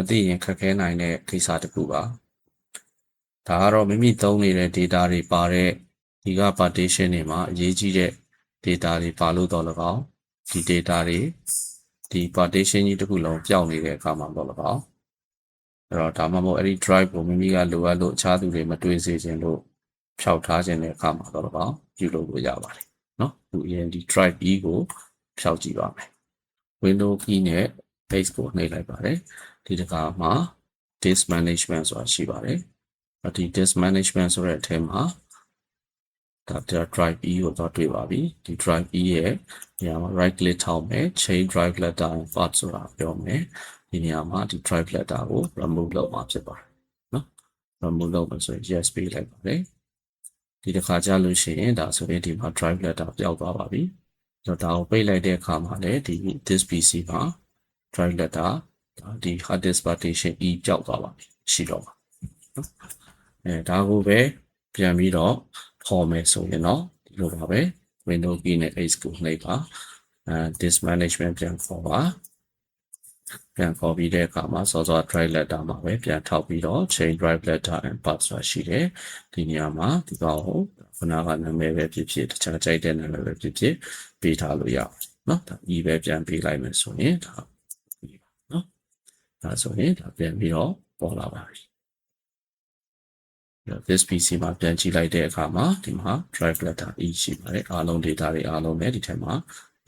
သိရင်ခက်ခဲနိုင်တဲ့ကိစ္စတစ်ခုပါဒါကတော့မိမိသုံးနေတဲ့ data တွေပါတဲ့ဒီက partition တွေမှာအရေးကြီးတဲ့ data တွေပါလို့တော့၎င်းဒီ data တွေဒီ partition ကြီးတစ်ခုလုံးပျောက်နေတဲ့အခါမှာတော့၎င်းအဲ့တော့ဒါမှမဟုတ်အဲ့ဒီ drive ကိုမိမိကလိုအပ်လို့အခြားသူတွေမတွေ့စေချင်လို့ဖြောက်ထားခြင်းတဲ့အခါမှာတော့၎င်းပြုလုပ်လို့ရပါတယ်နော်ဒီအရင်ဒီ drive E ကိုဖြောက်ကြည့်ပါမယ် window key နဲ့ base ကိုနှိပ်လိုက်ပါတယ်ဒီတစ်ခါမှာ disk management ဆိုတာရှိပါတယ်ဒီ disk management ဆိုတဲ့အထက်မှာဒါ drive E ကိုတော့တွေ့ပါပြီဒီ drive E ရဲ့နေရာမှာ right click ထောက်မယ် change drive letter and path ဆိုတာပြောမယ်ဒီနေရာမှာဒီ drive letter ကို remove လုပ်မှာဖြစ်ပါတယ်နော် remove လုပ်မယ်ဆိုရင် yes ပေးလိုက်ပါတယ်ဒီတစ်ခါကြာလို့ရှိရင်ဒါဆိုရင်ဒီမှာ drive letter ပျောက်သွားပါပြီဆိုတော့ဒါကိုပိတ်လိုက်တဲ့အခါမှာလည်းဒီ this PC မှာ drive letter ဒီ hard disk partition E ပျောက်သွားပါပြီရှိတော့ပါနော်ဒါကိုပဲပြန်ပြီးတော့ခေါ်မယ်ဆိုရင်တော့ဒီလိုပါပဲ window key နဲ့ H ကိုနှိပ်ပါdisk management ပြန်ခေါ်ပါပြန်ခေါ်ပြီးတဲ့အခါမှာစောစော drive letter မှာပဲပြန်ထောက်ပြီးတော့ change drive letter and path ဆိုတာရှိတယ်ဒီနေရာမှာဒီကောင်ကိုခုနကနာမည်ပဲဖြစ်ဖြစ်တခြားကြိုက်တဲ့နာမည်ပဲဖြစ်ဖြစ်ပေးထားလို့ရပါတယ်နော်ဒါ E ပဲပြန်ပေးလိုက်မယ်ဆိုရင်ဒါနော်ဒါဆိုရင်ဒါပြန်ပြီးတော့ပေါ်လာပါပြီthis PC မှာပြန်ကြည့်လိုက်တဲ့အခါမှာဒီမှာ drive letter E ရှိပါတယ်အားလုံး data တွေအားလုံးနဲ့ဒီထဲမှာ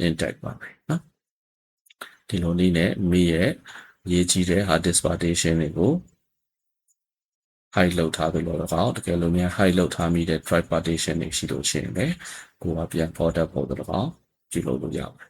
intact ပါပဲနော်ဒီလိုနည်းနဲ့မိရဲ့ရေးကြီးတဲ့ hard disk partition တွေကို hide လုပ်ထားပြီးတော့တကယ်လို့များ hide လုပ်ထားမိတဲ့ drive partition တွေရှိလို့ရှိရင်လည်းကိုကပြန် forward ပို့တော့ကြည့်လို့ရပါတယ်